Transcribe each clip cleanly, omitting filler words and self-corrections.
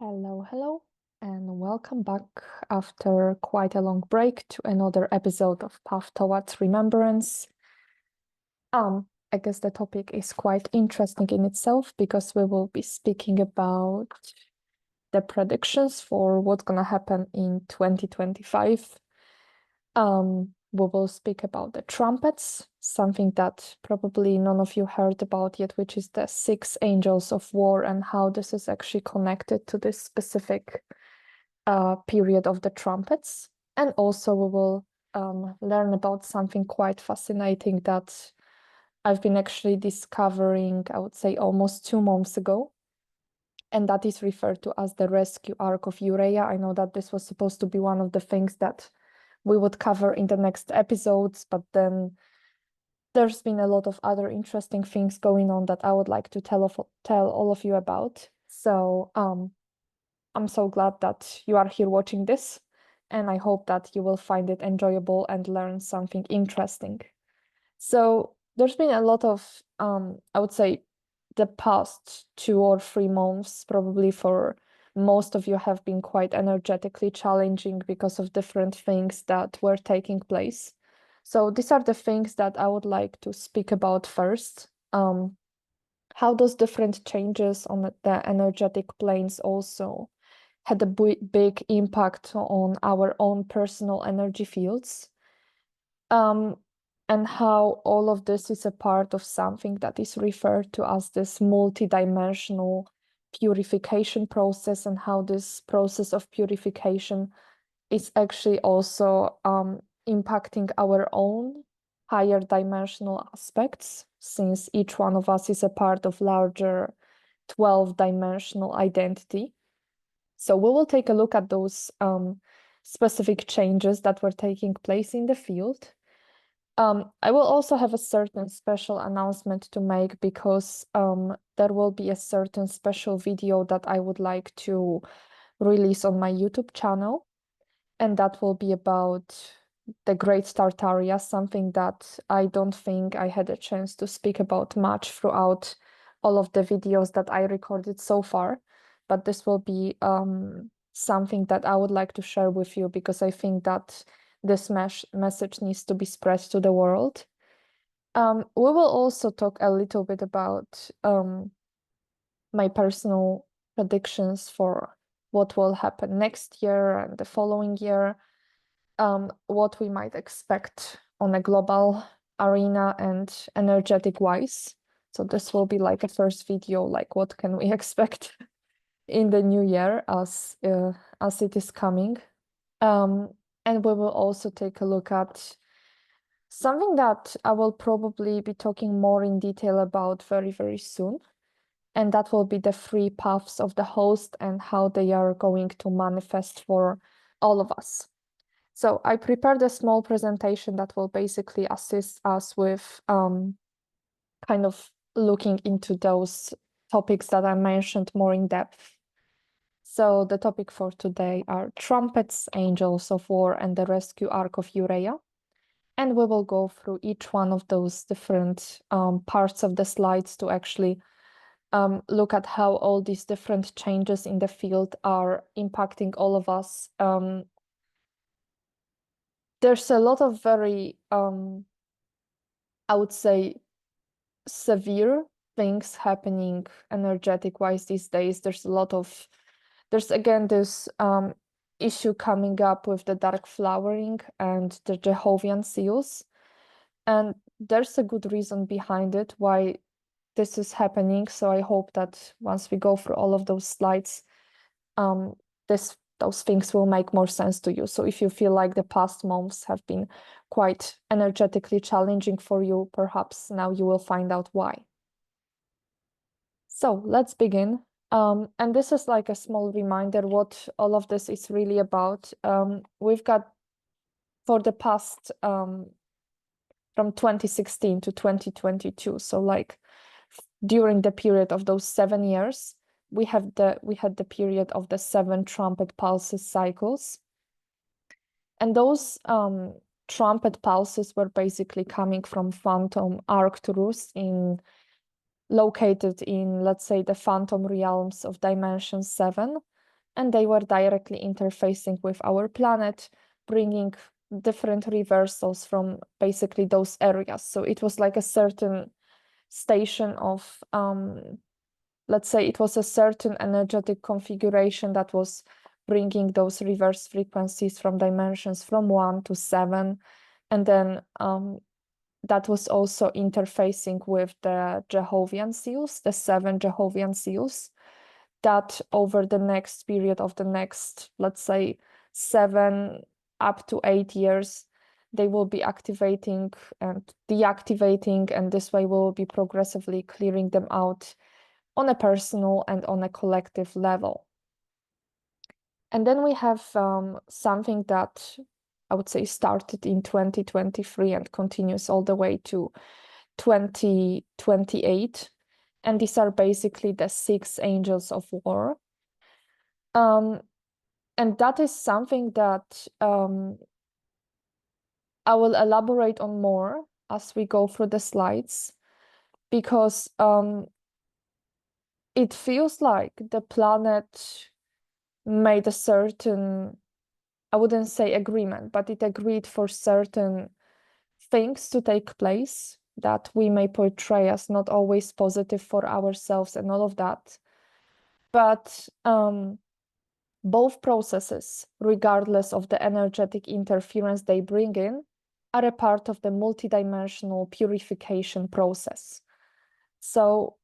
Hello, and welcome back after quite a long break to another episode of Path Towards Remembrance. I guess the topic is quite interesting in itself because we will be speaking about the predictions for what's gonna happen in 2025. We will speak about the trumpets, something that probably none of you heard about yet, which is the 6 angels of war and how this is actually connected to this specific period of the trumpets. And also we will learn about something quite fascinating that I've been actually discovering, I would say, almost 2 months ago. And that is referred to as the rescue arc of YhU-Rha yah. I know that this was supposed to be one of the things that we would cover in the next episodes, but then there's been a lot of other interesting things going on that I would like to tell all of you about. So I'm so glad that you are here watching this, and I hope that you will find it enjoyable and learn something interesting. So there's been a lot of, I would say, the past 2 or 3 months, probably for most of you, have been quite energetically challenging because of different things that were taking place. So these are the things that I would like to speak about first. How those different changes on the energetic planes also had a big impact on our own personal energy fields. And how all of this is a part of something that is referred to as this multidimensional purification process, and how this process of purification is actually also impacting our own higher dimensional aspects, since each one of us is a part of larger 12-dimensional identity. So we will take a look at those specific changes that were taking place in the field. I will also have a certain special announcement to make because there will be a certain special video that I would like to release on my YouTube channel, and that will be about the Great Tartaria, something that I don't think I had a chance to speak about much throughout all of the videos that I recorded so far. But this will be something that I would like to share with you because I think that this message needs to be spread to the world. We will also talk a little bit about my personal predictions for what will happen next year and the following year, what we might expect on a global arena and energetic wise. So this will be like a first video, like what can we expect in the new year as it is coming. And we will also take a look at something that I will probably be talking more in detail about very, very soon. And that will be the 3 paths of the host and how they are going to manifest for all of us. So I prepared a small presentation that will basically assist us with kind of looking into those topics that I mentioned more in depth. So the topic for today are trumpets, angels of war, and the rescue arc of YhU-Rha yah. And we will go through each one of those different parts of the slides to actually look at how all these different changes in the field are impacting all of us. There's a lot of very, I would say, severe things happening energetic-wise these days. There's again this issue coming up with the dark flowering and the Jehovian seals. And there's a good reason behind it why this is happening. So I hope that once we go through all of those slides, those things will make more sense to you. So if you feel like the past months have been quite energetically challenging for you, perhaps now you will find out why. So let's begin. And this is like a small reminder what all of this is really about. We've got for the past from 2016 to 2022, so like during the period of those 7 years, we had the period of the 7 trumpet pulses cycles. And those trumpet pulses were basically coming from Phantom Arcturus located in, let's say, the phantom realms of dimension 7. and they were directly interfacing with our planet, bringing different reversals from basically those areas. So it was like a certain station of, let's say it was a certain energetic configuration that was bringing those reverse frequencies from dimensions from 1 to 7. And then that was also interfacing with the Jehovian seals, the 7 Jehovian seals, that over the next period of the next, let's say, 7 up to 8 years, they will be activating and deactivating, and this way we will be progressively clearing them out on a personal and on a collective level. And then we have something that I would say started in 2023 and continues all the way to 2028. And these are basically the 6 angels of war. And that is something that I will elaborate on more as we go through the slides, because it feels like the planet made a certain, I wouldn't say agreement, but it agreed for certain things to take place that we may portray as not always positive for ourselves and all of that. But both processes, regardless of the energetic interference they bring in, are a part of the multidimensional purification process. So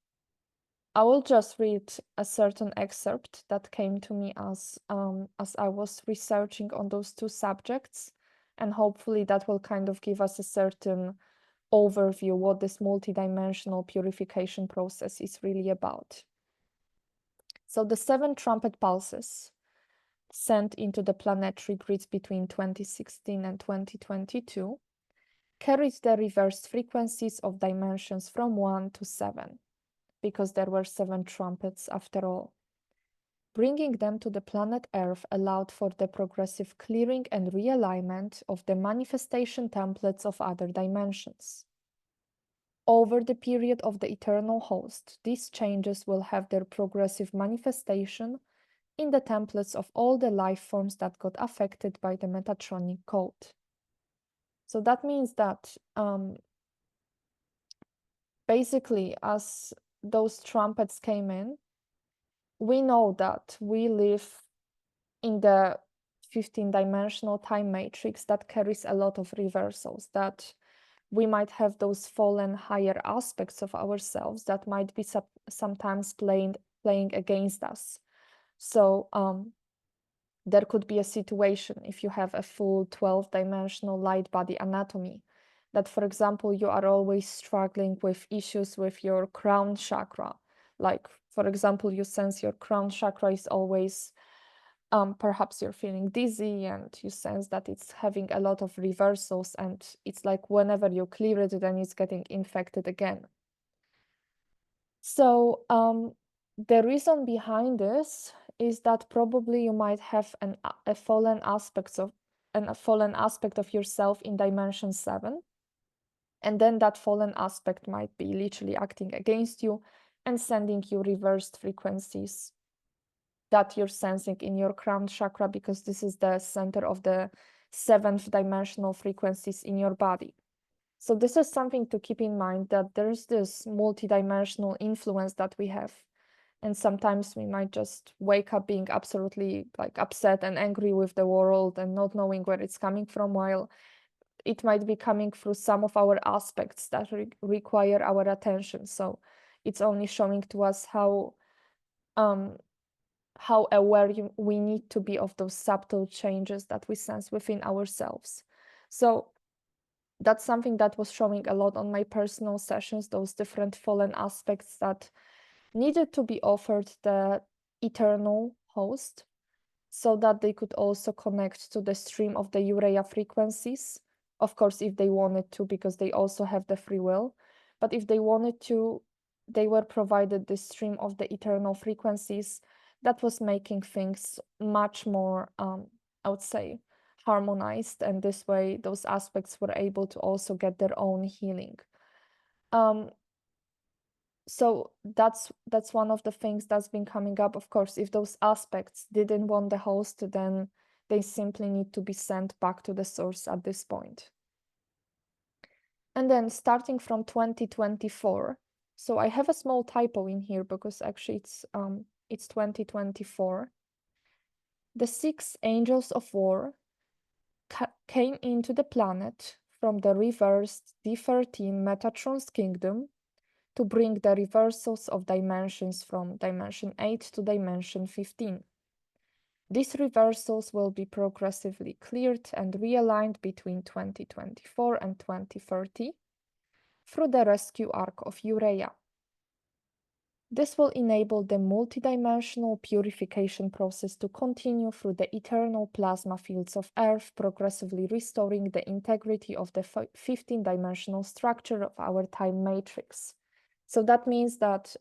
I will just read a certain excerpt that came to me as I was researching on those 2 subjects, and hopefully that will kind of give us a certain overview what this multidimensional purification process is really about. So the 7 trumpet pulses sent into the planetary grids between 2016 and 2022 carried the reversed frequencies of dimensions from 1 to 7, because there were 7 trumpets after all. Bringing them to the planet Earth allowed for the progressive clearing and realignment of the manifestation templates of other dimensions. Over the period of the eternal host, these changes will have their progressive manifestation in the templates of all the life forms that got affected by the Metatronic code. So that means that basically, as those trumpets came in, we know that we live in the 15-dimensional time matrix that carries a lot of reversals, that we might have those fallen higher aspects of ourselves that might be sometimes playing against us. So there could be a situation, if you have a full 12-dimensional light body anatomy, that, for example, you are always struggling with issues with your crown chakra. Like, for example, you sense your crown chakra is always, perhaps you're feeling dizzy and you sense that it's having a lot of reversals, and it's like whenever you clear it, then it's getting infected again. So the reason behind this is that probably you might have a fallen aspect of yourself in dimension 7. And then that fallen aspect might be literally acting against you and sending you reversed frequencies that you're sensing in your crown chakra, because this is the center of the 7th dimensional frequencies in your body. So this is something to keep in mind, that there's this multidimensional influence that we have. And sometimes we might just wake up being absolutely like upset and angry with the world and not knowing where it's coming from, while it might be coming through some of our aspects that require our attention. So it's only showing to us how aware we need to be of those subtle changes that we sense within ourselves. So that's something that was showing a lot on my personal sessions, those different fallen aspects that needed to be offered the eternal host, so that they could also connect to the stream of the YhU-Rha yah frequencies. Of course, if they wanted to, because they also have the free will. But if they wanted to, they were provided this stream of the eternal frequencies that was making things much more, I would say, harmonized. And this way, those aspects were able to also get their own healing. So that's one of the things that's been coming up. Of course, if those aspects didn't want the host, then they simply need to be sent back to the source at this point. And then starting from 2024, so I have a small typo in here because actually it's 2024. The 6 angels of war came into the planet from the reversed D13 Metatron's kingdom to bring the reversals of dimensions from dimension 8 to dimension 15. These reversals will be progressively cleared and realigned between 2024 and 2030 through the rescue arc of YhU-Rha yah. This will enable the multidimensional purification process to continue through the eternal plasma fields of Earth, progressively restoring the integrity of the 15-dimensional structure of our time matrix. So that means that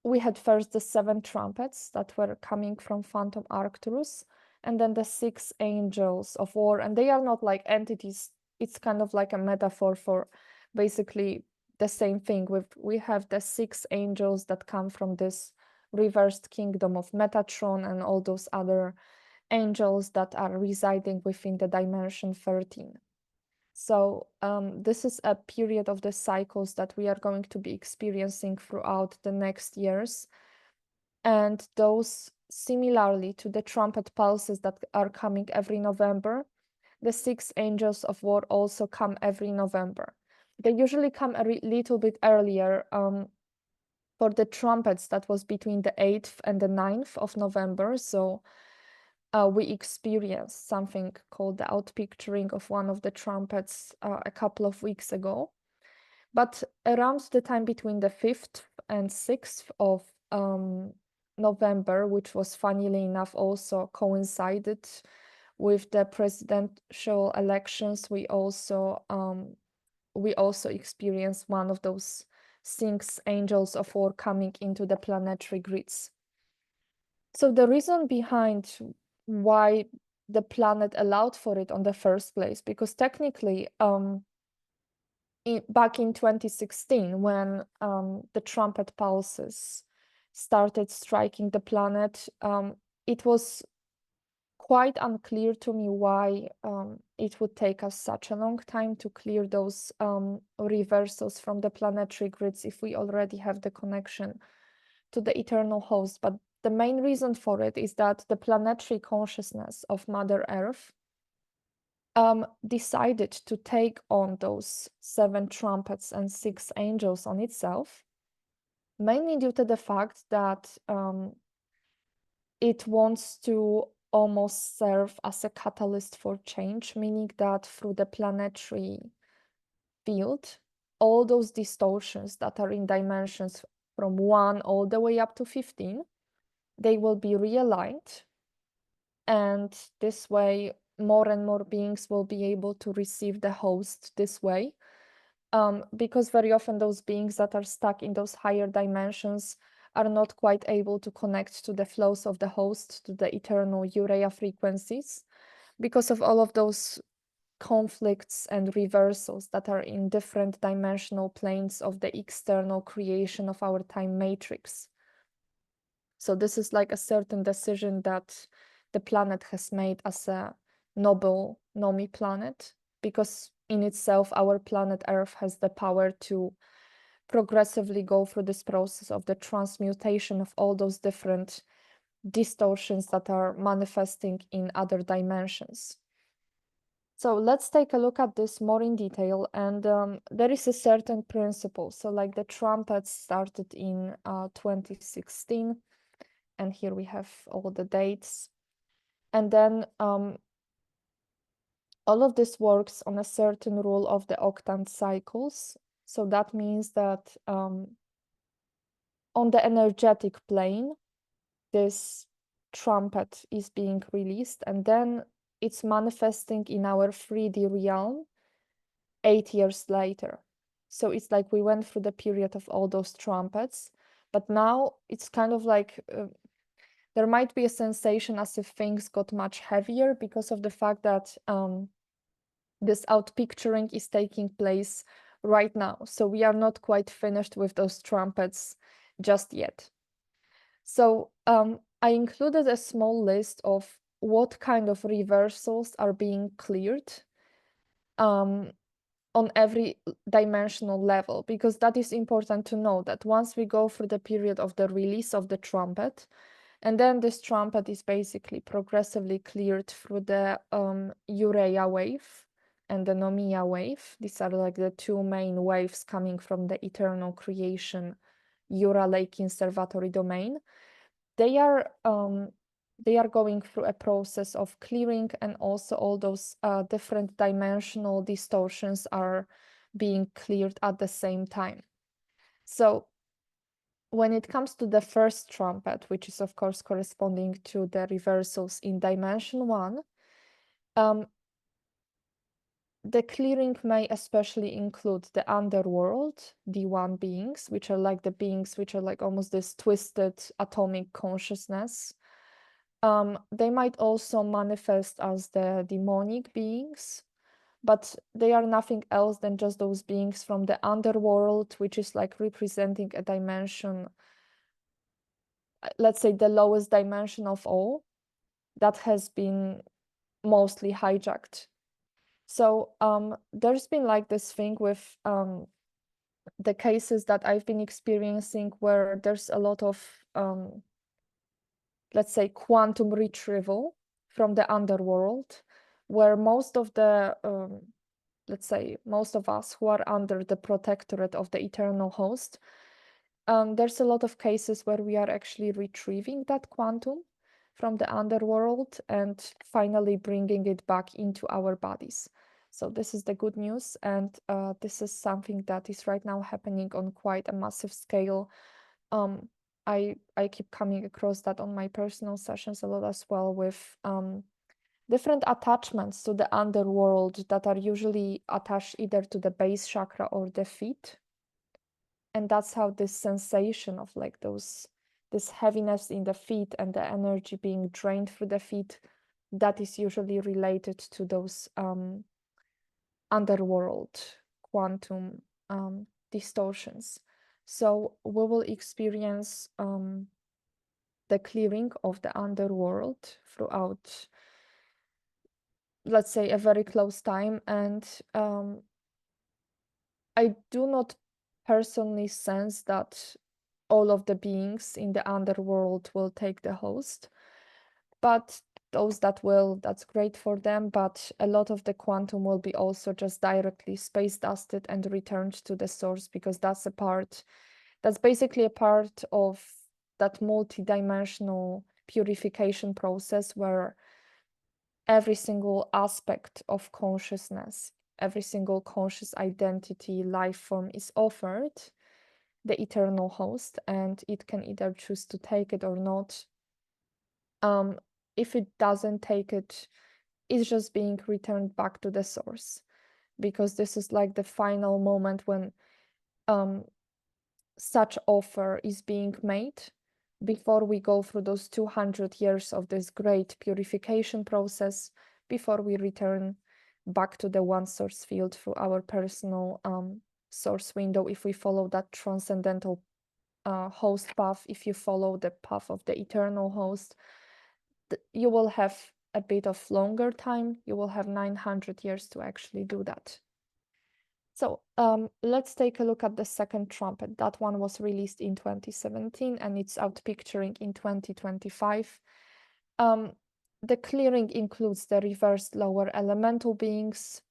we had first the 7 trumpets that were coming from Phantom Arcturus, and then the 6 angels of war. And they are not like entities. It's kind of like a metaphor for basically the same thing. We have the 6 angels that come from this reversed kingdom of Metatron and all those other angels that are residing within the dimension 13. So this is a period of the cycles that we are going to be experiencing throughout the next years. And those, similarly to the trumpet pulses that are coming every November, the 6 angels of war also come every November. They usually come a little bit earlier. For the trumpets, that was between the 8th and the 9th of November. So we experienced something called the outpicturing of one of the trumpets a couple of weeks ago. But around the time between the 5th and 6th of November, which was funnily enough also coincided with the presidential elections, we also experienced one of those 6 angels of war coming into the planetary grids. So the reason behind why the planet allowed for it on the first place, because technically back in 2016, when the trumpet pulses started striking the planet, it was quite unclear to me why it would take us such a long time to clear those reversals from the planetary grids if we already have the connection to the eternal host. But the main reason for it is that the planetary consciousness of Mother Earth decided to take on those 7 trumpets and 6 angels on itself, mainly due to the fact that it wants to almost serve as a catalyst for change, meaning that through the planetary field, all those distortions that are in dimensions from 1 all the way up to 15, they will be realigned, and this way more and more beings will be able to receive the host this way, because very often those beings that are stuck in those higher dimensions are not quite able to connect to the flows of the host, to the eternal YhU-Rha yah frequencies, because of all of those conflicts and reversals that are in different dimensional planes of the external creation of our time matrix. So this is like a certain decision that the planet has made as a noble Nomi planet, because in itself, our planet Earth has the power to progressively go through this process of the transmutation of all those different distortions that are manifesting in other dimensions. So let's take a look at this more in detail. And there is a certain principle. So like the trumpets started in 2016. And here we have all the dates. And then all of this works on a certain rule of the octant cycles. So that means that on the energetic plane, this trumpet is being released, and then it's manifesting in our 3D realm 8 years later. So it's like we went through the period of all those trumpets, but now it's kind of like there might be a sensation as if things got much heavier because of the fact that this outpicturing is taking place right now. So we are not quite finished with those trumpets just yet. So I included a small list of what kind of reversals are being cleared on every dimensional level, because that is important to know that once we go through the period of the release of the trumpet, and then this trumpet is basically progressively cleared through the YhU-Rha yah wave and the Nomiya wave. These are like the two main waves coming from the eternal creation YhU-Rha lake conservatory domain. They are going through a process of clearing, and also all those different dimensional distortions are being cleared at the same time. So when it comes to the first trumpet, which is of course corresponding to the reversals in dimension 1, the clearing may especially include the underworld, D1 beings, which are like the beings which are like almost this twisted atomic consciousness. They might also manifest as the demonic beings, but they are nothing else than just those beings from the underworld, which is like representing a dimension, let's say the lowest dimension of all, that has been mostly hijacked. So there's been like this thing with the cases that I've been experiencing where there's a lot of, let's say, quantum retrieval from the underworld, where most of the, let's say, most of us who are under the protectorate of the eternal host, there's a lot of cases where we are actually retrieving that quantum from the underworld and finally bringing it back into our bodies. So this is the good news, and this is something that is right now happening on quite a massive scale. I keep coming across that on my personal sessions a lot as well, with different attachments to the underworld that are usually attached either to the base chakra or the feet. And that's how this sensation of like this heaviness in the feet and the energy being drained through the feet, that is usually related to those underworld quantum distortions. So we will experience the clearing of the underworld throughout, let's say, a very close time. And I do not personally sense that all of the beings in the underworld will take the host, but those that will, that's great for them. But a lot of the quantum will be also just directly space dusted and returned to the source, because that's basically a part of that multi-dimensional purification process where every single aspect of consciousness, every single conscious identity, life form is offered the eternal host, and it can either choose to take it or not. If it doesn't take it, it's just being returned back to the source, because this is like the final moment when such offer is being made before we go through those 200 years of this great purification process, before we return back to the one source field through our personal source window. If we follow that transcendental host path, if you follow the path of the eternal host, you will have a bit of longer time. You will have 900 years to actually do that. So let's take a look at the second trumpet. That one was released in 2017 and it's out picturing in 2025. The clearing includes the reversed lower elemental beings,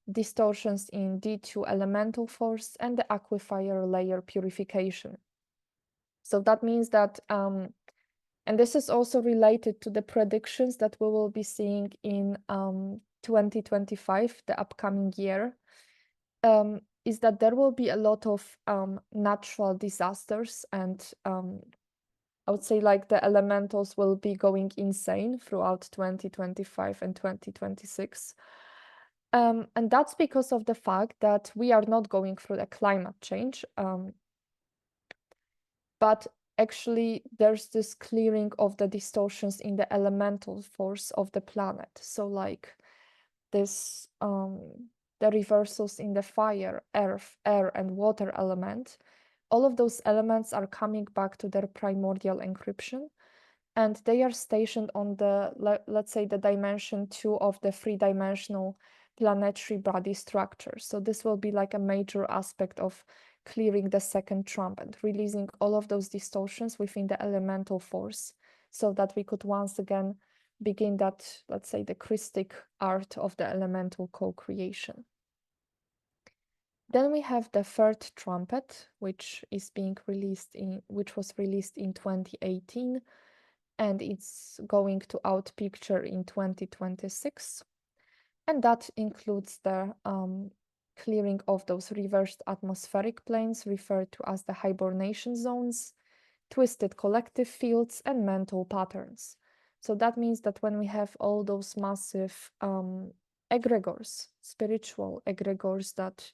distortions in D2 elemental force, and the aquifer layer purification. So that means that, and this is also related to the predictions that we will be seeing in 2025, the upcoming year, is that there will be a lot of natural disasters, and I would say like the elementals will be going insane throughout 2025 and 2026. And that's because of the fact that we are not going through a climate change, but actually there's this clearing of the distortions in the elemental force of the planet. So like this the reversals in the fire, earth, air, and water element, all of those elements are coming back to their primordial encryption, and they are stationed on the, let's say, the dimension 2 of the three-dimensional planetary body structure. So this will be like a major aspect of clearing the second trumpet, releasing all of those distortions within the elemental force, so that we could once again begin that, let's say, the Christic art of the elemental co-creation. Then we have the third trumpet, which was released in 2018, and it's going to outpicture in 2026. And that includes the clearing of those reversed atmospheric planes referred to as the hibernation zones, twisted collective fields, and mental patterns. So that means that when we have all those massive egregors, spiritual egregors that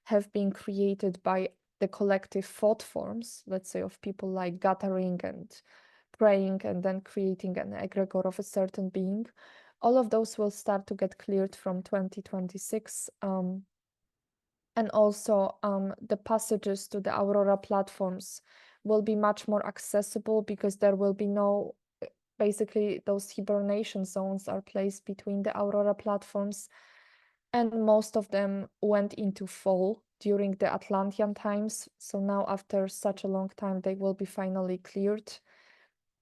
have been created by the collective thought forms, let's say of people like gathering and praying and then creating an egregor of a certain being, all of those will start to get cleared from 2026. And also the passages to the Aurora platforms will be much more accessible, because there will be no, basically those hibernation zones are placed between the Aurora platforms, and most of them went into fall during the Atlantean times. So now after such a long time, they will be finally cleared.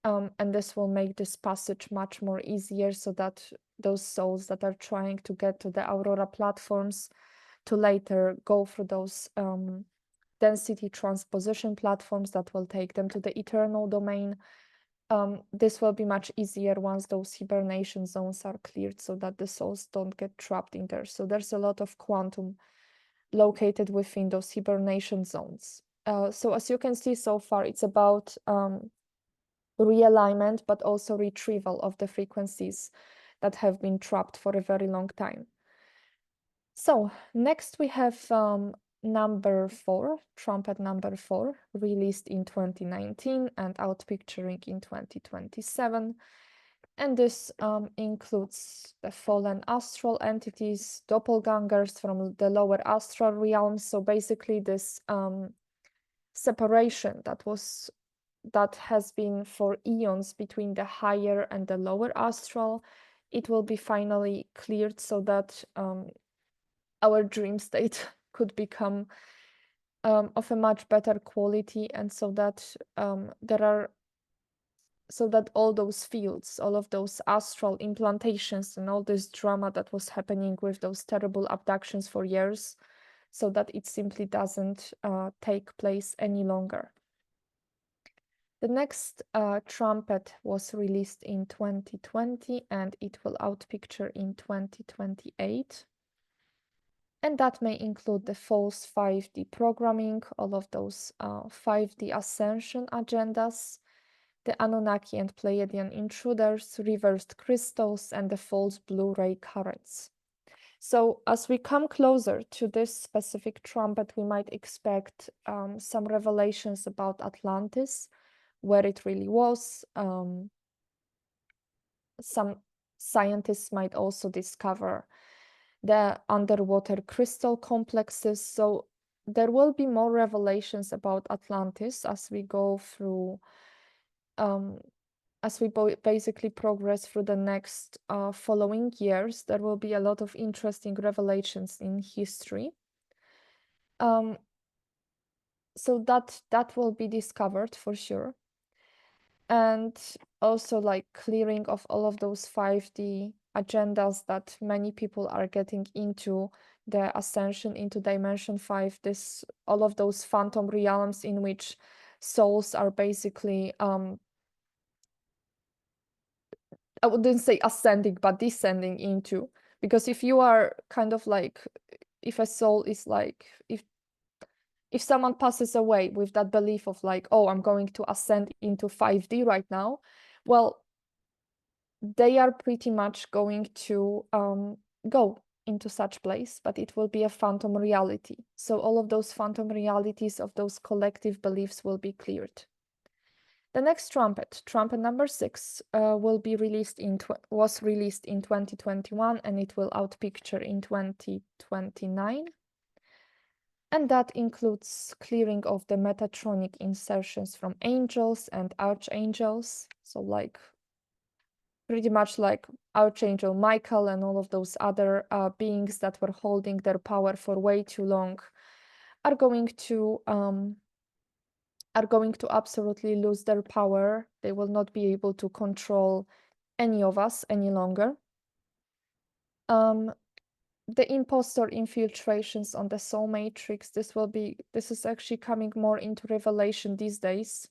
And this will make this passage much more easier, so that those souls that are trying to get to the Aurora platforms to later go through those density transposition platforms that will take them to the eternal domain, this will be much easier once those hibernation zones are cleared, so that the souls don't get trapped in there. So there's a lot of quantum located within those hibernation zones. So as you can see so far, it's about realignment, but also retrieval of the frequencies that have been trapped for a very long time. So next we have number 4, trumpet number 4, released in 2019 and outpicturing in 2027. And this includes the fallen astral entities, doppelgangers from the lower astral realms. So basically this separation that has been for eons between the higher and the lower astral, it will be finally cleared, so that our dream state could become of a much better quality, and so that all those fields, all of those astral implantations and all this drama that was happening with those terrible abductions for years, so that it simply doesn't take place any longer. The next trumpet was released in 2020, and it will outpicture in 2028. And that may include the false 5D programming, all of those 5D ascension agendas, the Anunnaki and Pleiadian intruders, reversed crystals, and the false blue-ray currents. So as we come closer to this specific trumpet, we might expect some revelations about Atlantis, where it really was. Some scientists might also discover the underwater crystal complexes. So there will be more revelations about Atlantis as we go through, as we basically progress through the next following years. There will be a lot of interesting revelations in history. So that will be discovered for sure. And also like clearing of all of those 5D agendas that many people are getting into, the ascension into dimension 5, all of those phantom realms in which souls are basically I wouldn't say ascending, but descending into, because if you are kind of like, if a soul is like, if someone passes away with that belief of like, oh, I'm going to ascend into 5D right now, well, they are pretty much going to go into such place, but it will be a phantom reality. So all of those phantom realities of those collective beliefs will be cleared. The next trumpet, trumpet number 6, was released in 2021, and it will outpicture in 2029. And that includes clearing of the Metatronic insertions from angels and archangels. So like pretty much like Archangel Michael and all of those other beings that were holding their power for way too long are going to absolutely lose their power. They will not be able to control any of us any longer. The impostor infiltrations on the soul matrix, this is actually coming more into revelation these days.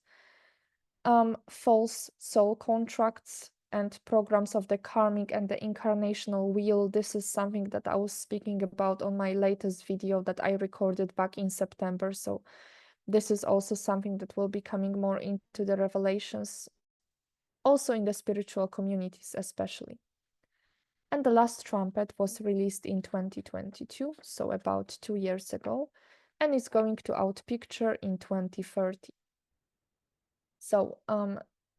False soul contracts and programs of the karmic and the incarnational wheel. This is something that I was speaking about on my latest video that I recorded back in September. So this is also something that will be coming more into the revelations, also in the spiritual communities especially. And the last trumpet was released in 2022, so about 2 years ago, and is going to outpicture in 2030. So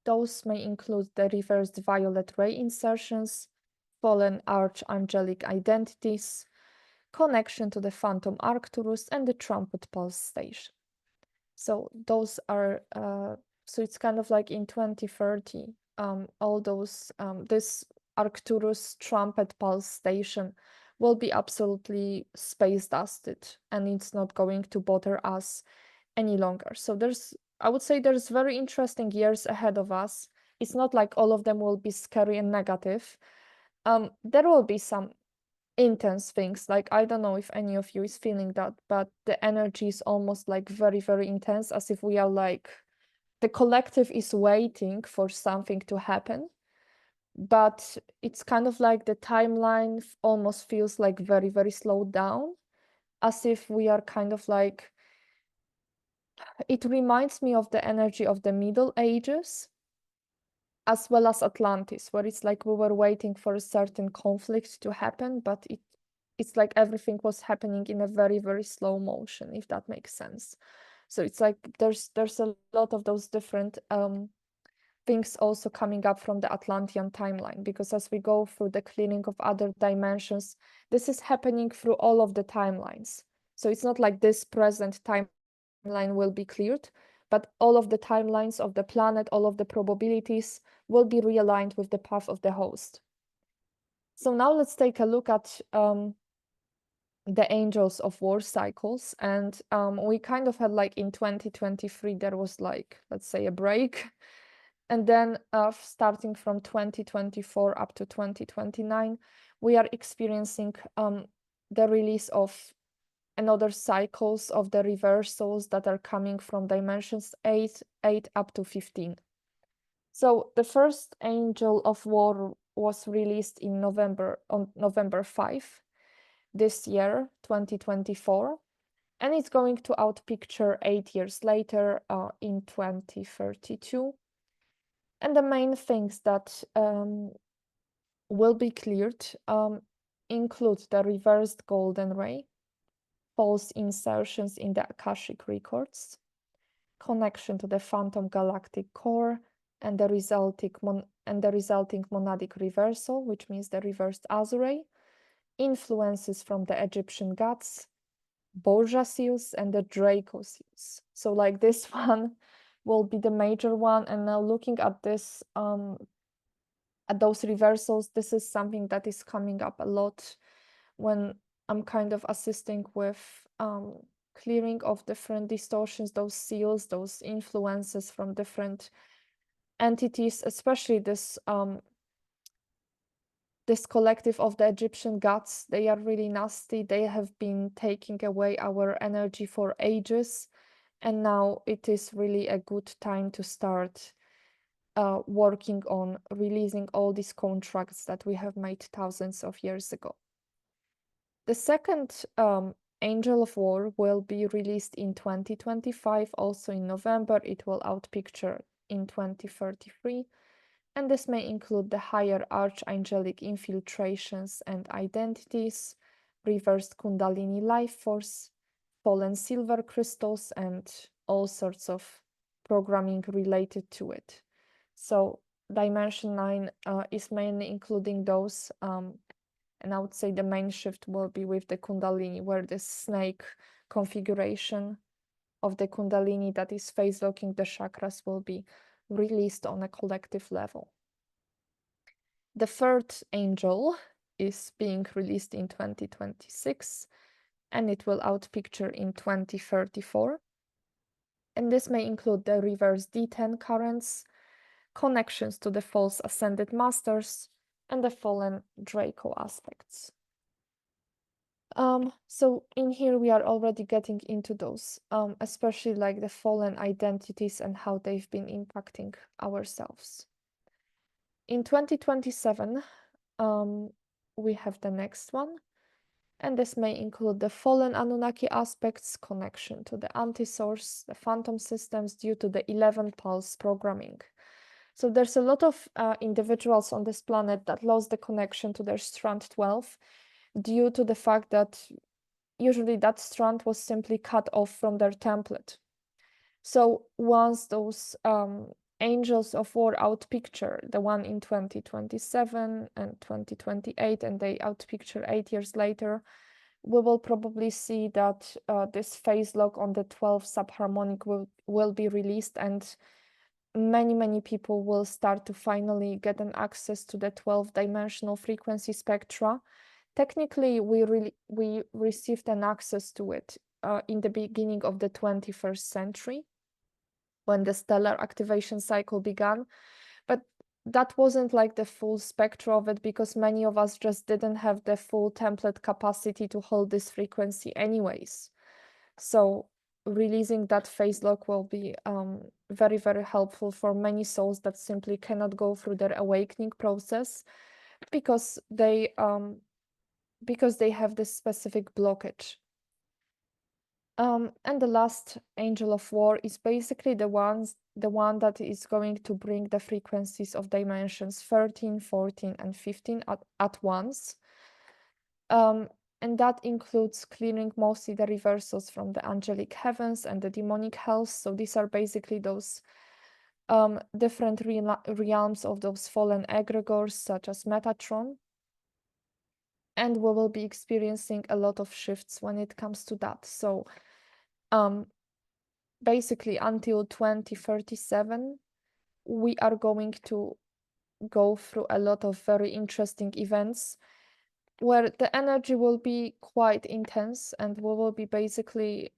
those may include the reversed violet ray insertions, fallen archangelic identities, connection to the phantom Arcturus, and the trumpet pulse station. So those are, so it's kind of like in 2030, all those, this Arcturus trumpet pulse station will be absolutely space dusted, and it's not going to bother us any longer. So I would say there's very interesting years ahead of us. It's not like all of them will be scary and negative. There will be some intense things, like I don't know if any of you is feeling that, but the energy is almost like very, very intense, as if we are like, the collective is waiting for something to happen, but it's kind of like the timeline almost feels like very, very slowed down, as if we are kind of like, it reminds me of the energy of the Middle Ages as well as Atlantis, where it's like we were waiting for a certain conflict to happen, but it's like everything was happening in a very, very slow motion, if that makes sense. So it's like there's a lot of those different things also coming up from the Atlantean timeline, because as we go through the clearing of other dimensions, this is happening through all of the timelines. So it's not like this present timeline will be cleared, but all of the timelines of the planet, all of the probabilities will be realigned with the path of the host. So now let's take a look at the Angels of War cycles. And we kind of had like in 2023, there was like, let's say, a break. And then starting from 2024 up to 2029, we are experiencing the release of another cycles of the reversals that are coming from dimensions 8 up to 15. So the first Angel of War was released in on November 5 this year, 2024, and it's going to outpicture 8 years later in 2032. And the main things that will be cleared include the reversed golden ray, false insertions in the Akashic records, connection to the phantom galactic core, and the resulting monadic reversal, which means the reversed azure, influences from the Egyptian gods, Borgia seals, and the Draco seals. So like this one will be the major one. And now looking at this, at those reversals, this is something that is coming up a lot when I'm kind of assisting with clearing of different distortions, those seals, those influences from different entities, especially this this collective of the Egyptian gods. They are really nasty. They have been taking away our energy for ages, and now it is really a good time to start working on releasing all these contracts that we have made thousands of years ago. The second Angel of War will be released in 2025, also in November. It will outpicture in 2033, and this may include the higher archangelic infiltrations and identities, reversed Kundalini life force, fallen silver crystals, and all sorts of programming related to it. So dimension 9 is mainly including those, and I would say the main shift will be with the Kundalini, where the snake configuration of the Kundalini that is phase locking the chakras will be released on a collective level. The third angel is being released in 2026, and it will outpicture in 2034. And this may include the reverse D10 currents, connections to the false ascended masters, and the fallen Draco aspects. So in here we are already getting into those, especially like the fallen identities and how they've been impacting ourselves. In 2027, we have the next one, and this may include the fallen Anunnaki aspects, connection to the anti-source, the phantom systems due to the 11 pulse programming. So there's a lot of individuals on this planet that lost the connection to their strand 12 due to the fact that usually that strand was simply cut off from their template. So once those angels of war outpicture, the one in 2027 and 2028, and they outpicture 8 years later, we will probably see that this phase lock on the 12 subharmonic will be released, and many people will start to finally get an access to the 12-dimensional frequency spectra. Technically, we received an access to it in the beginning of the 21st century, when the stellar activation cycle began, but that wasn't like the full spectrum of it, because many of us just didn't have the full template capacity to hold this frequency anyways. So releasing that phase lock will be very helpful for many souls that simply cannot go through their awakening process because they have this specific blockage. And the last angel of war is basically the one that is going to bring the frequencies of dimensions 13, 14, and 15 at once. And that includes clearing mostly the reversals from the angelic heavens and the demonic hells. So these are basically those different realms of those fallen egregores, such as Metatron. And we will be experiencing a lot of shifts when it comes to that. So basically until 2037, we are going to go through a lot of very interesting events where the energy will be quite intense, and we will be basically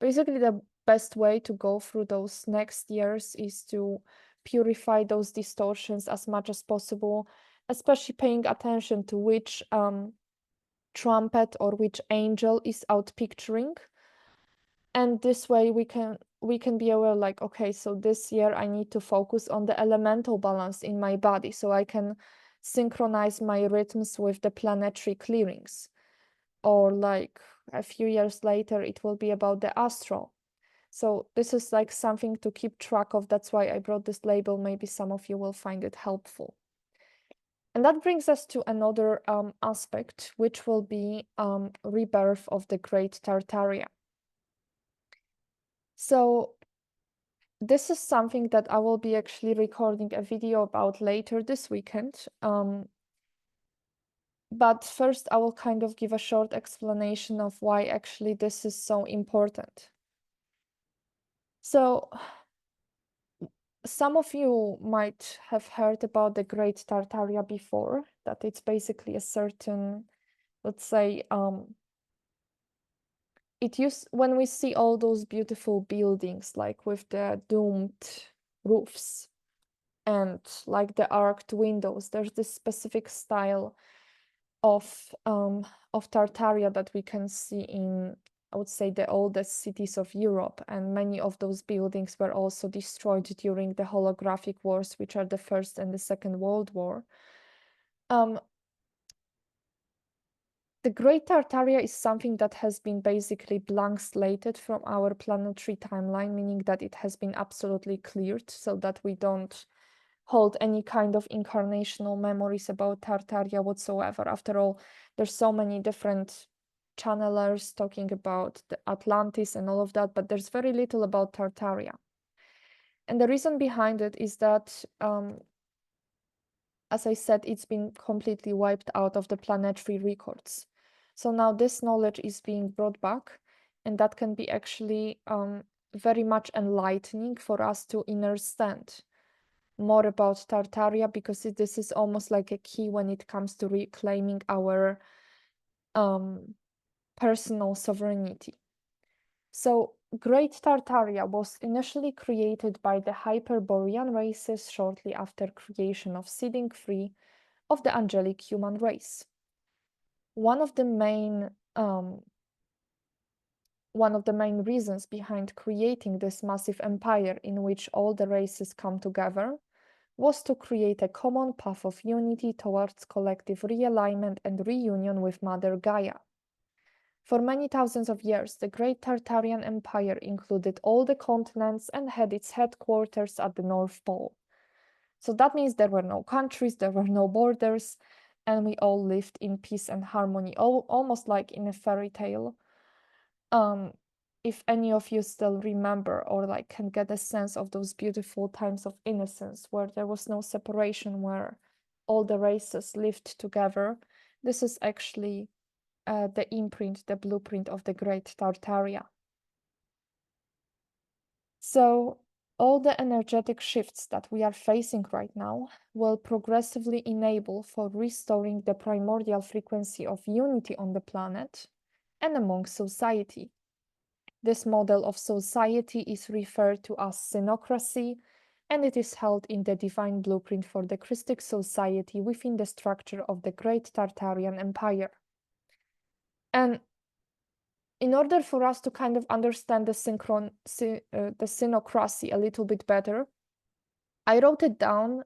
the best way to go through those next years is to purify those distortions as much as possible, especially paying attention to which trumpet or which angel is outpicturing. And this way we can be aware, like, okay, so this year I need to focus on the elemental balance in my body, so I can synchronize my rhythms with the planetary clearings. Or like a few years later, it will be about the astral. So this is like something to keep track of. That's why I brought this label. Maybe some of you will find it helpful. And that brings us to another aspect, which will be rebirth of the Great Tartaria. So this is something that I will be actually recording a video about later this weekend. But first, I will kind of give a short explanation of why actually this is so important. So some of you might have heard about the Great Tartaria before, that it's basically a certain, let's say, when we see all those beautiful buildings, like with the domed roofs and like the arched windows, there's this specific style of Tartaria that we can see in, I would say, the oldest cities of Europe, and many of those buildings were also destroyed during the holographic wars, which are the First and the Second World War. The Great Tartaria is something that has been basically blank slated from our planetary timeline, meaning that it has been absolutely cleared so that we don't hold any kind of incarnational memories about Tartaria whatsoever. After all, there's so many different channelers talking about the Atlantis and all of that, but there's very little about Tartaria. And the reason behind it is that, as I said, it's been completely wiped out of the planetary records. So now this knowledge is being brought back, and that can be actually very much enlightening for us to understand more about Tartaria, because this is almost like a key when it comes to reclaiming our personal sovereignty. So Great Tartaria was initially created by the Hyperborean races shortly after creation of seeding free of the angelic human race. One of the main reasons behind creating this massive empire in which all the races come together was to create a common path of unity towards collective realignment and reunion with Mother Gaia. For many thousands of years, the Great Tartarian Empire included all the continents and had its headquarters at the North Pole. So that means there were no countries, there were no borders, and we all lived in peace and harmony, almost like in a fairy tale. If any of you still remember or like can get a sense of those beautiful times of innocence where there was no separation, where all the races lived together, this is actually the imprint, the blueprint of the Great Tartaria. So all the energetic shifts that we are facing right now will progressively enable for restoring the primordial frequency of unity on the planet and among society. This model of society is referred to as synocracy, and it is held in the divine blueprint for the Christic society within the structure of the Great Tartarian Empire. And in order for us to kind of understand the synocracy a little bit better, I wrote it down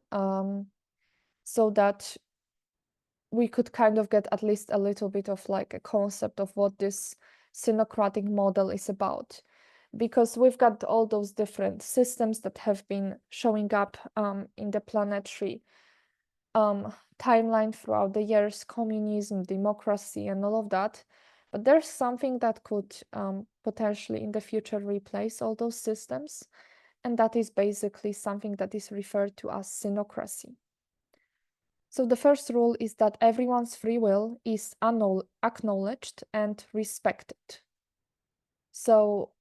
so that we could kind of get at least a little bit of like a concept of what this synocratic model is about. Because we've got all those different systems that have been showing up in the planetary timeline throughout the years, communism, democracy, and all of that. But there's something that could potentially in the future replace all those systems. And that is basically something that is referred to as synocracy. So the first rule is that everyone's free will is acknowledged and respected. So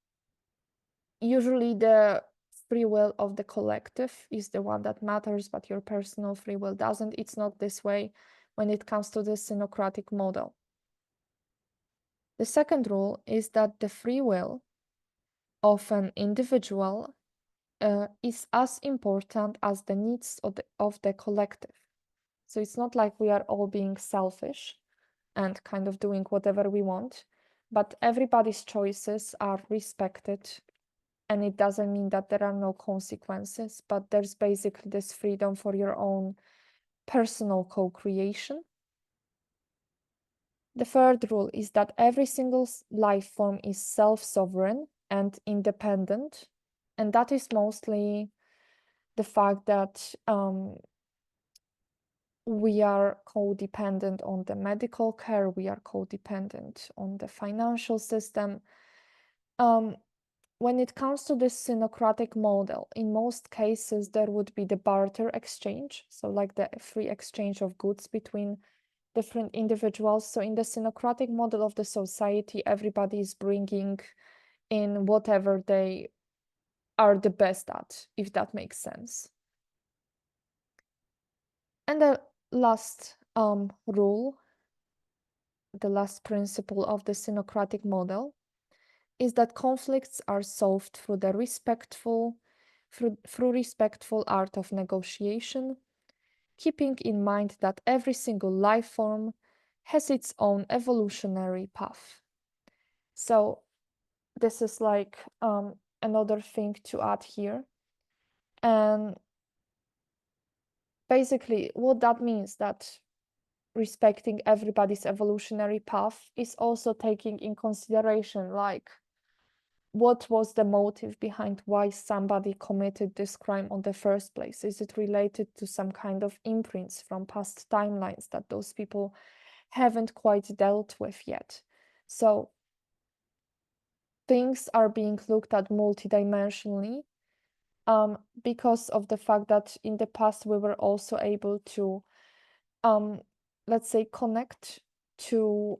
usually the free will of the collective is the one that matters, but your personal free will doesn't. It's not this way when it comes to the synocratic model. The second rule is that the free will of an individual is as important as the needs of the collective. So it's not like we are all being selfish and kind of doing whatever we want, but everybody's choices are respected. And it doesn't mean that there are no consequences, but there's basically this freedom for your own personal co-creation. The third rule is that every single life form is self-sovereign and independent. And that is mostly the fact that we are codependent on the medical care, we are codependent on the financial system. When it comes to this synocratic model, in most cases, there would be the barter exchange, so like the free exchange of goods between different individuals. So in the synocratic model of the society, everybody is bringing in whatever they are the best at, if that makes sense. And the last rule, the last principle of the synocratic model is that conflicts are solved through the respectful art of negotiation, keeping in mind that every single life form has its own evolutionary path. So this is like another thing to add here. And basically what that means, that respecting everybody's evolutionary path is also taking in consideration like what was the motive behind why somebody committed this crime on the first place? Is it related to some kind of imprints from past timelines that those people haven't quite dealt with yet? So things are being looked at multidimensionally because of the fact that in the past we were also able to, let's say, connect to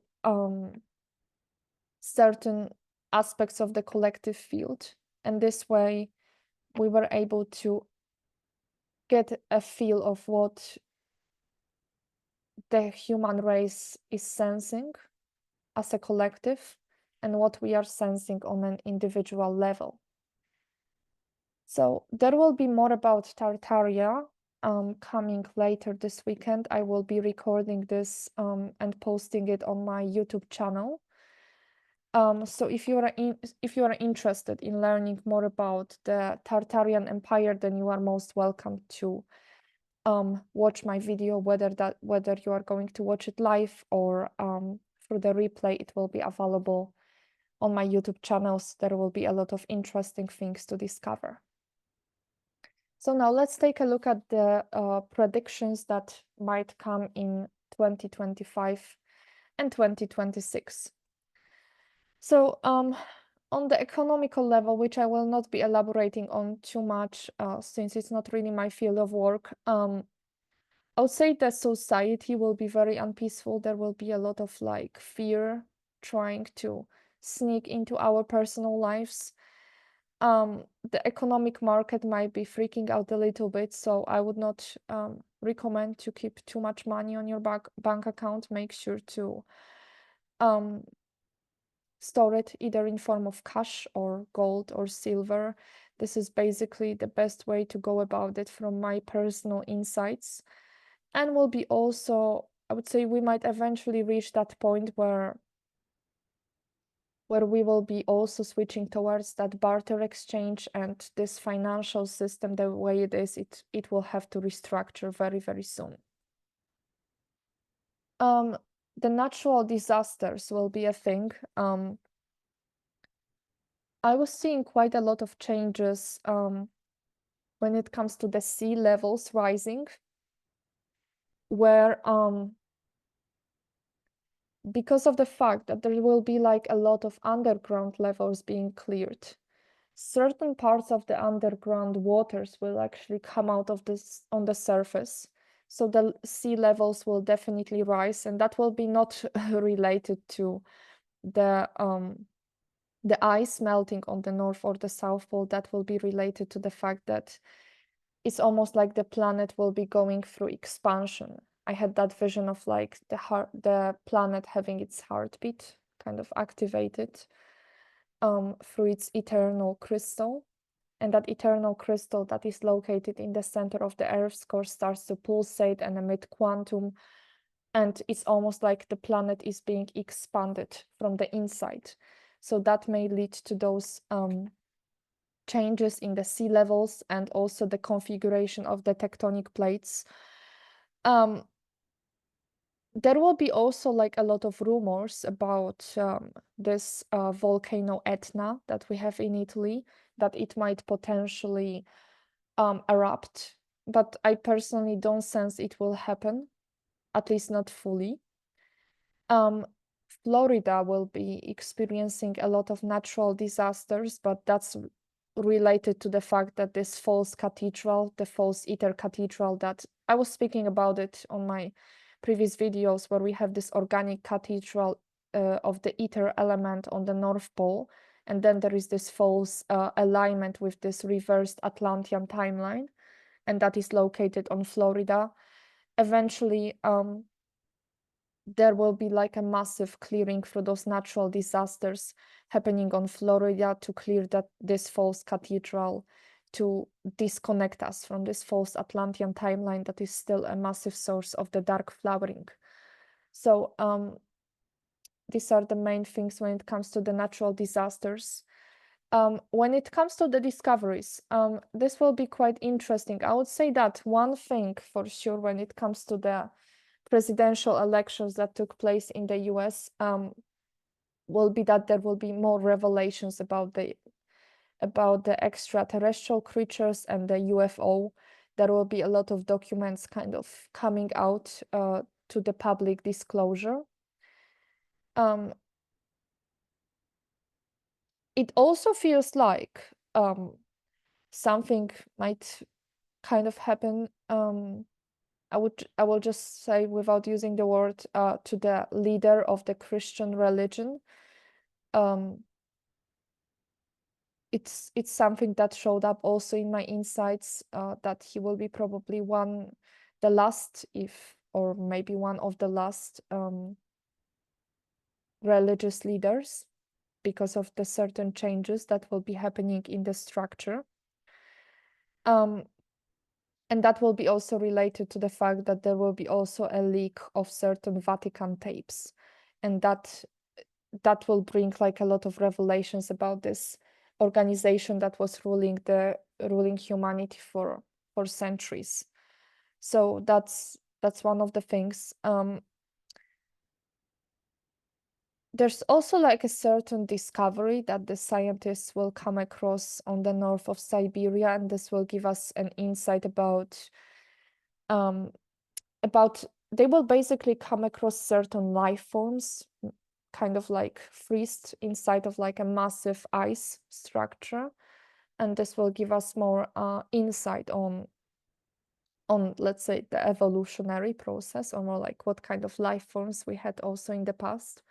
certain aspects of the collective field. And this way we were able to get a feel of what the human race is sensing as a collective and what we are sensing on an individual level. So there will be more about Tartaria coming later this weekend. I will be recording this and posting it on my YouTube channel. So if you are interested in learning more about the Tartarian Empire, then you are most welcome to watch my video, whether you are going to watch it live or through the replay. It will be available on my YouTube channels. There will be a lot of interesting things to discover. So now let's take a look at the predictions that might come in 2025 and 2026. So on the economical level, which I will not be elaborating on too much since it's not really my field of work, I would say that society will be very unpeaceful. There will be a lot of like fear trying to sneak into our personal lives. The economic market might be freaking out a little bit, so I would not recommend to keep too much money on your bank account. Make sure to store it either in form of cash or gold or silver. This is basically the best way to go about it from my personal insights. And will be also, I would say, we might eventually reach that point where we will be also switching towards that barter exchange, and this financial system, the way it is, it will have to restructure very, very soon. The natural disasters will be a thing. I was seeing quite a lot of changes when it comes to the sea levels rising, where because of the fact that there will be like a lot of underground levels being cleared, certain parts of the underground waters will actually come out of this on the surface. So the sea levels will definitely rise, and that will be not related to the ice melting on the North or the South Pole. That will be related to the fact that it's almost like the planet will be going through expansion. I had that vision of like the planet having its heartbeat kind of activated through its eternal crystal. And that eternal crystal that is located in the center of the Earth's core starts to pulsate and emit quantum. And it's almost like the planet is being expanded from the inside. So that may lead to those changes in the sea levels and also the configuration of the tectonic plates. There will be also like a lot of rumors about this volcano Etna that we have in Italy, that it might potentially erupt, but I personally don't sense it will happen, at least not fully. Florida will be experiencing a lot of natural disasters, but that's related to the fact that this false cathedral, the false ether cathedral, that I was speaking about it on my previous videos, where we have this organic cathedral of the ether element on the North Pole, and then there is this false alignment with this reversed Atlantean timeline, and that is located on Florida. Eventually, there will be like a massive clearing for those natural disasters happening on Florida to clear this false cathedral, to disconnect us from this false Atlantean timeline that is still a massive source of the dark flowering. So these are the main things when it comes to the natural disasters. When it comes to the discoveries, this will be quite interesting. I would say that one thing for sure when it comes to the presidential elections that took place in the US will be that there will be more revelations about the extraterrestrial creatures and the UFO. There will be a lot of documents kind of coming out to the public disclosure. It also feels like something might kind of happen. I will just say, without using the word, to the leader of the Christian religion. It's something that showed up also in my insights, that he will be probably the last, or maybe one of the last religious leaders, because of the certain changes that will be happening in the structure. And that will be also related to the fact that there will be also a leak of certain Vatican tapes, and that will bring like a lot of revelations about this organization that was ruling humanity for centuries. So that's one of the things. There's also like a certain discovery that the scientists will come across on the north of Siberia, and this will give us an insight about they will basically come across certain life forms, kind of like freezed inside of like a massive ice structure, and this will give us more insight on let's say the evolutionary process, or more like what kind of life forms we had also in the past.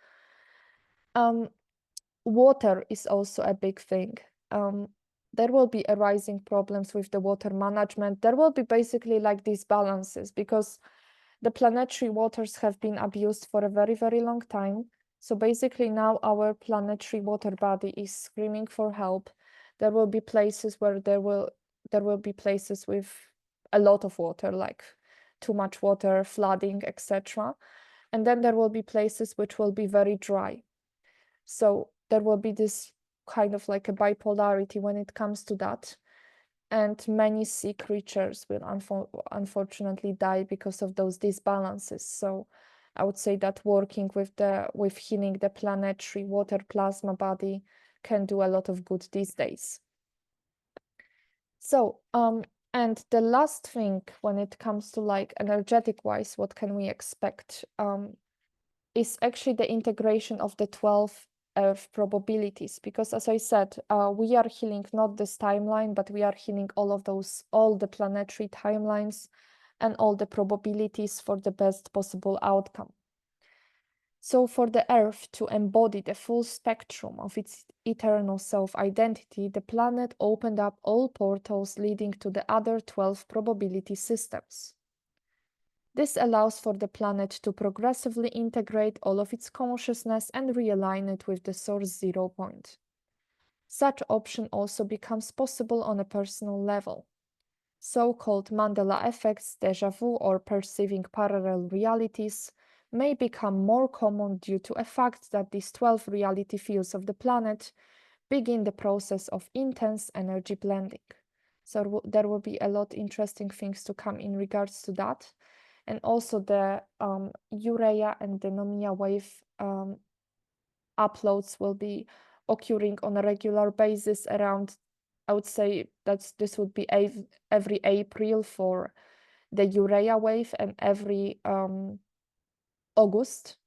Water is also a big thing. There will be arising problems with the water management. There will be basically like these balances, because the planetary waters have been abused for a very, very long time. So basically now our planetary water body is screaming for help. There will be places where there will be places with a lot of water, like too much water, flooding, etc. And then there will be places which will be very dry. So there will be this kind of like a bipolarity when it comes to that. And many sea creatures will unfortunately die because of those disbalances. So I would say that working with healing the planetary water plasma body can do a lot of good these days. So and the last thing, when it comes to like energetic wise, what can we expect, is actually the integration of the 12 Earth probabilities, because as I said, we are healing not this timeline, but we are healing all the planetary timelines and all the probabilities for the best possible outcome. So for the Earth to embody the full spectrum of its eternal self-identity, the planet opened up all portals leading to the other 12 probability systems. This allows for the planet to progressively integrate all of its consciousness and realign it with the source 0 point. Such option also becomes possible on a personal level. So-called Mandela effects, déjà vu, or perceiving parallel realities may become more common due to a fact that these 12 reality fields of the planet begin the process of intense energy blending. So there will be a lot of interesting things to come in regards to that. And also the YhU-Rha yah and the Nomia wave uploads will be occurring on a regular basis around, I would say that this would be every April for the YhU-Rha yah wave, and every August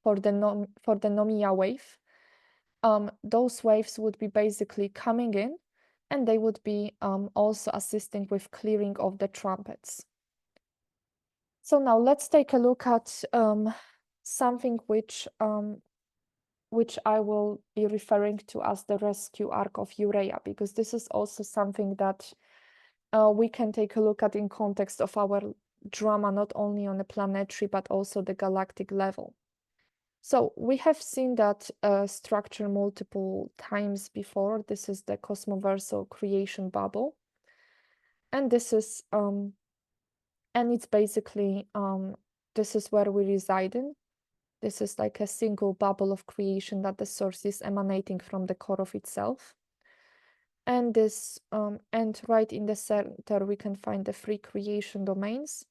for the Nomia wave. Those waves would be basically coming in, and they would be also assisting with clearing of the trumpets. So now let's take a look at something which I will be referring to as the rescue arc of YhU-Rha yah, because this is also something that we can take a look at in context of our drama, not only on the planetary, but also the galactic level. So we have seen that structure multiple times before. This is the cosmoversal creation bubble. And this is and it's basically, this is where we reside in. This is like a single bubble of creation that the source is emanating from the core of itself. And this, and right in the center, we can find the 3 creation domains.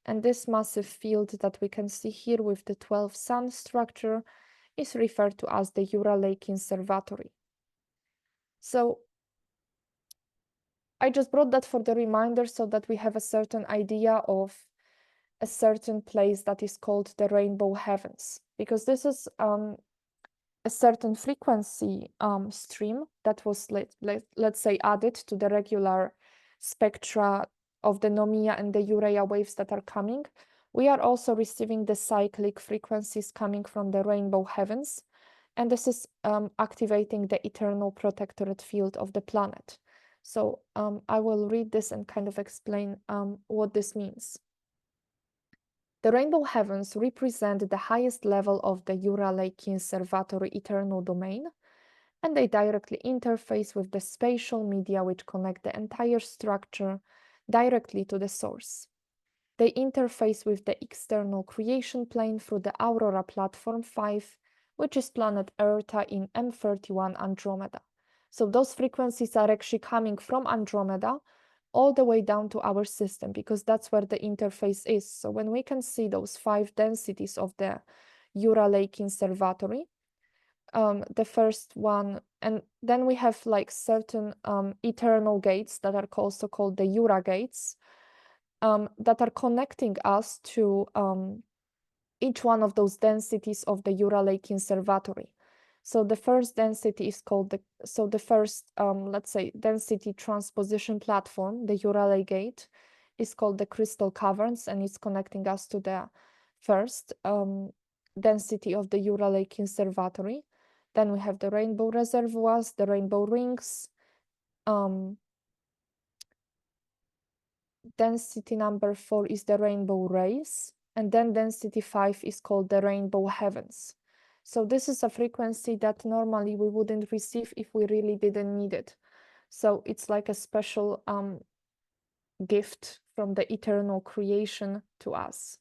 And this massive field that we can see here with the 12 sun structure is referred to as the YhU-Rha Lake Conservatory. So I just brought that for the reminder, so that we have a certain idea of a certain place that is called the Rainbow Heavens, because this is a certain frequency stream that was, let's say, added to the regular spectra of the NOMIA and the YhU-Rha yah waves that are coming, we are also receiving the cyclic frequencies coming from the rainbow heavens. And this is activating the eternal protectorate field of the planet. So I will read this and kind of explain what this means. The rainbow heavens represent the highest level of the YhU-Rha yah conservatory eternal domain, and they directly interface with the spatial media which connect the entire structure directly to the source. They interface with the external creation plane through the Aurora Platform 5, which is planet Earth in M31 Andromeda. So those frequencies are actually coming from Andromeda all the way down to our system, because that's where the interface is. So when we can see those 5 densities of the YhU-Rha yah conservatory, the first one, and then we have like certain eternal gates that are also called the YhU-Rha gates, that are connecting us to each one of those densities of the YhU-Rha yah conservatory. So the first density is called the first, let's say, density transposition platform, the YhU-Rha yah gate, is called the crystal caverns, and it's connecting us to the first density of the YhU-Rha yah conservatory. Then we have the rainbow reservoirs, the rainbow rings. Density number 4 is the rainbow rays, and then density 5 is called the rainbow heavens. So this is a frequency that normally we wouldn't receive if we really didn't need it. So it's like a special gift from the eternal creation to us.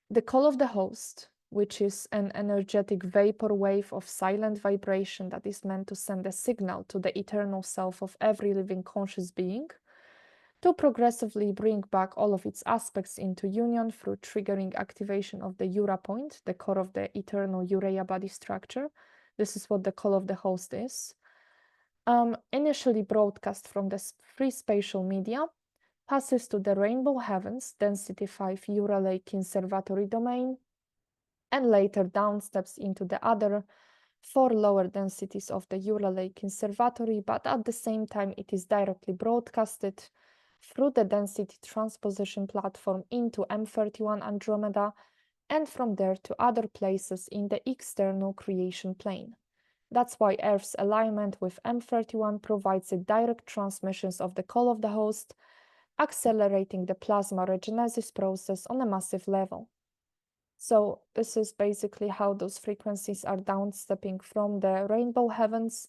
The call of the host, which is an energetic vapor wave of silent vibration that is meant to send a signal to the eternal self of every living conscious being, to progressively bring back all of its aspects into union through triggering activation of the YhU-Rha point, the core of the eternal YhU-Rha yah body structure. This is what the call of the host is. Initially broadcast from the free spatial media, passes to the rainbow heavens, density 5 YhU-Rha yah conservatory domain, and later downsteps into the other 4 lower densities of the YhU-Rha yah conservatory, but at the same time it is directly broadcasted through the density transposition platform into M31 Andromeda, and from there to other places in the external creation plane. That's why Earth's alignment with M31 provides a direct transmissions of the call of the host, accelerating the plasma regenesis process on a massive level. So this is basically how those frequencies are downstepping from the rainbow heavens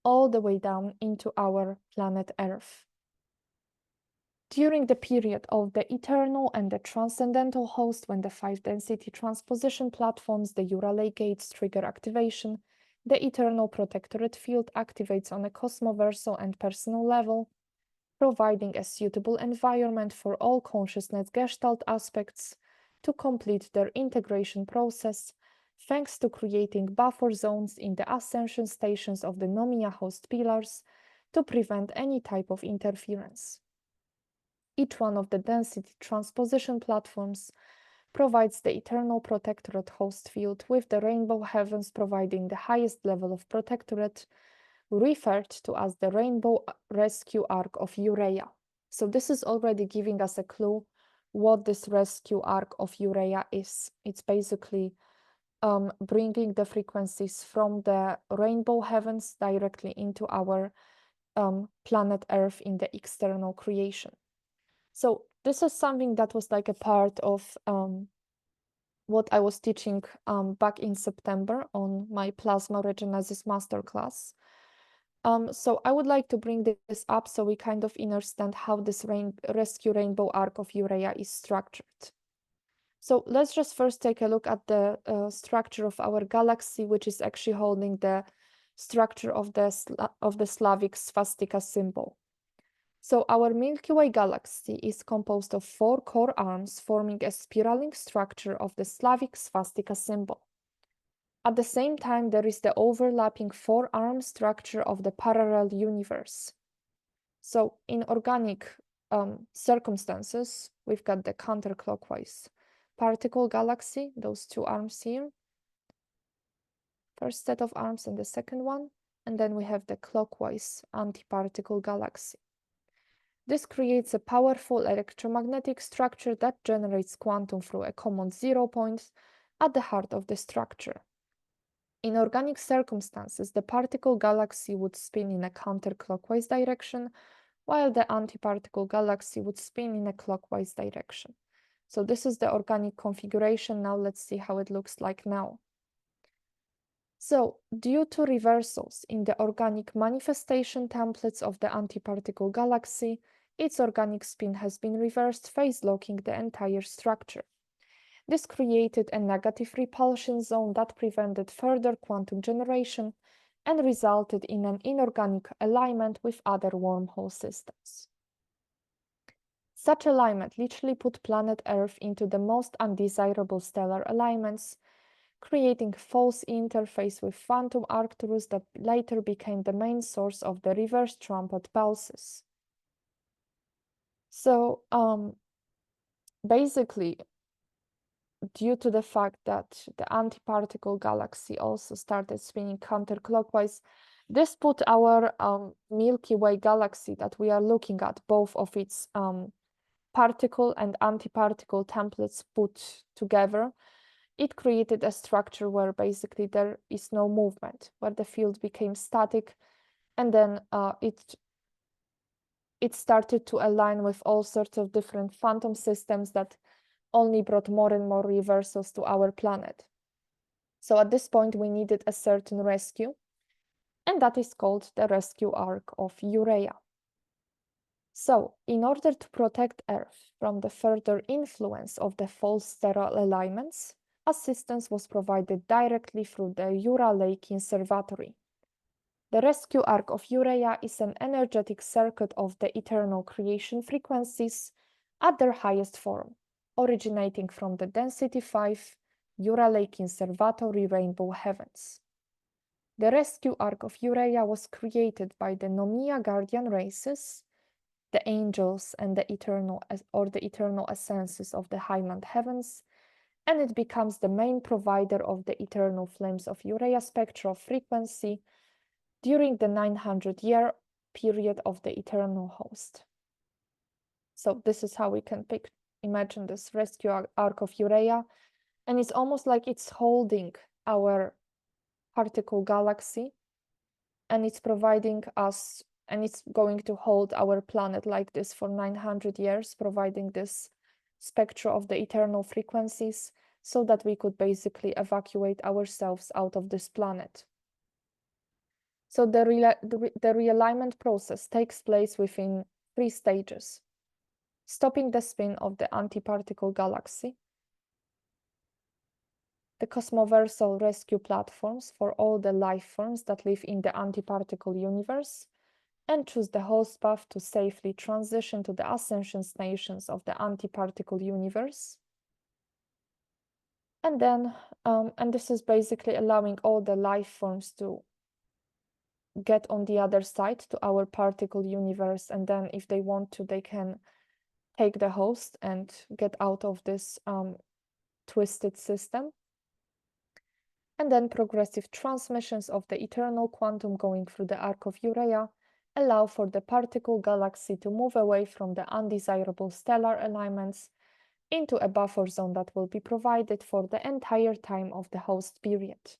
all the way down into our planet Earth. During the period of the eternal and the transcendental host, when the 5 density transposition platforms, the YhU-Rha yah gates, trigger activation, the eternal protectorate field activates on a cosmoversal and personal level, providing a suitable environment for all consciousness gestalt aspects to complete their integration process, thanks to creating buffer zones in the ascension stations of the NOMIA host pillars to prevent any type of interference. Each one of the density transposition platforms provides the eternal protectorate host field, with the rainbow heavens providing the highest level of protectorate, referred to as the rainbow rescue arc of YhU-Rha yah. So this is already giving us a clue what this rescue arc of YhU-Rha yah is. It's basically bringing the frequencies from the rainbow heavens directly into our planet Earth in the external creation. So this is something that was like a part of what I was teaching back in September on my Plasma Regenesis Masterclass. So I would like to bring this up so we kind of understand how this rescue rainbow arc of YhU-Rha yah is structured. So let's just first take a look at the structure of our galaxy, which is actually holding the structure of the Slavic swastika symbol. So our Milky Way galaxy is composed of 4 core arms forming a spiraling structure of the Slavic swastika symbol. At the same time, there is the overlapping 4-arm structure of the parallel universe. So in organic circumstances, we've got the counterclockwise particle galaxy, those 2 arms here. first set of arms and the second one, and then we have the clockwise antiparticle galaxy. This creates a powerful electromagnetic structure that generates quantum through a common 0 point at the heart of the structure. In organic circumstances, the particle galaxy would spin in a counterclockwise direction, while the antiparticle galaxy would spin in a clockwise direction. So this is the organic configuration. Now let's see how it looks like now. So, due to reversals in the organic manifestation templates of the antiparticle galaxy, its organic spin has been reversed, phase locking the entire structure. This created a negative repulsion zone that prevented further quantum generation and resulted in an inorganic alignment with other wormhole systems. Such alignment literally put planet Earth into the most undesirable stellar alignments, creating false interface with phantom Arcturus that later became the main source of the reverse trumpet pulses. So basically, due to the fact that the antiparticle galaxy also started spinning counterclockwise, this put our Milky Way galaxy that we are looking at, both of its particle and antiparticle templates put together, it created a structure where basically there is no movement, where the field became static, and then it started to align with all sorts of different phantom systems that only brought more and more reversals to our planet. So at this point, we needed a certain rescue, and that is called the rescue arc of YhU-Rha yah. So, in order to protect Earth from the further influence of the false sterile alignments, assistance was provided directly through the YhU-Rha Lake Conservatory. The rescue arc of YhU-Rha yah is an energetic circuit of the eternal creation frequencies at their highest form, originating from the density 5 YhU-Rha Lake Conservatory rainbow heavens. The rescue arc of YhU-Rha yah was created by the Nomia guardian races, the angels and the eternal essences of the Highland heavens, and it becomes the main provider of the eternal flames of YhU-Rha yah spectral frequency during the 900-year period of the eternal host. So this is how we can imagine this rescue arc of YhU-Rha yah, and it's almost like it's holding our particle galaxy, and it's providing us, and it's going to hold our planet like this for 900 years, providing this spectra of the eternal frequencies so that we could basically evacuate ourselves out of this planet. So the realignment process takes place within 3 stages: stopping the spin of the antiparticle galaxy, the cosmoversal rescue platforms for all the life forms that live in the antiparticle universe, and choose the host path to safely transition to the ascension stations of the antiparticle universe. And then, and this is basically allowing all the life forms to get on the other side to our particle universe, and then if they want to, they can take the host and get out of this twisted system. And then progressive transmissions of the eternal quantum going through the arc of YhU-Rha yah allow for the particle galaxy to move away from the undesirable stellar alignments into a buffer zone that will be provided for the entire time of the host period.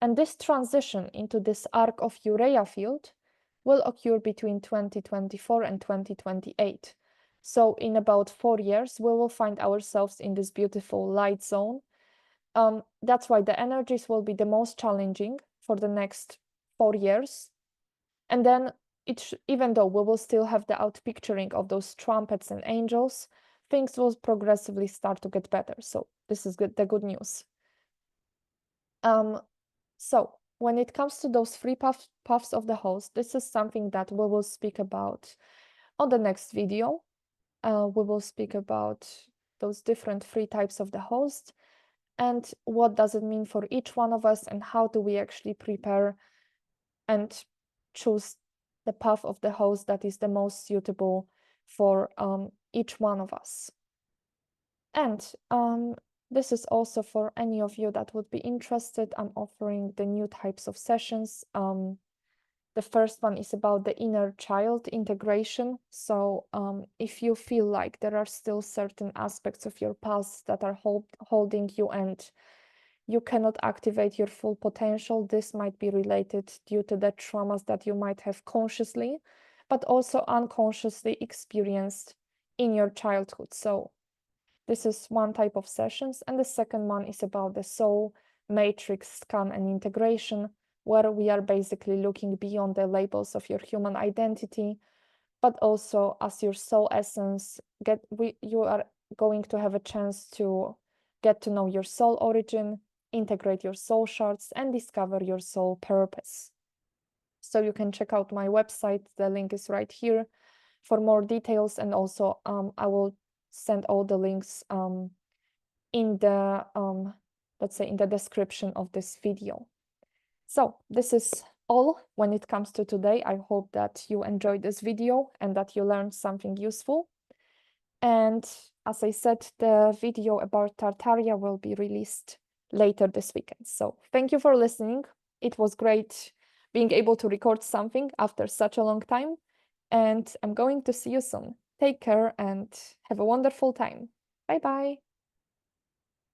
And this transition into this arc of YhU-Rha yah field will occur between 2024 and 2028. So in about 4 years, we will find ourselves in this beautiful light zone. That's why the energies will be the most challenging for the next 4 years. And then, even though we will still have the outpicturing of those trumpets and angels, things will progressively start to get better. So this is the good news. So when it comes to those 3 paths of the host, this is something that we will speak about on the next video. We will speak about those different 3 types of the host, and what does it mean for each one of us, and how do we actually prepare and choose the path of the host that is the most suitable for each one of us. And This is also for any of you that would be interested. I'm offering the new types of sessions. The first one is about the inner child integration. So if you feel like there are still certain aspects of your past that are holding you and you cannot activate your full potential, this might be related due to the traumas that you might have consciously, but also unconsciously experienced in your childhood. So this is one type of sessions. And the second one is about the soul matrix scan and integration, where we are basically looking beyond the labels of your human identity, but also as your soul essence, you are going to have a chance to get to know your soul origin, integrate your soul shards, and discover your soul purpose. So you can check out my website. The link is right here for more details. And also I will send all the links in the, let's say, in the description of this video. So this is all when it comes to today. I hope that you enjoyed this video and that you learned something useful. And as I said, the video about Tartaria will be released later this weekend. So thank you for listening. It was great being able to record something after such a long time. And I'm going to see you soon. Take care and have a wonderful time. Bye-bye.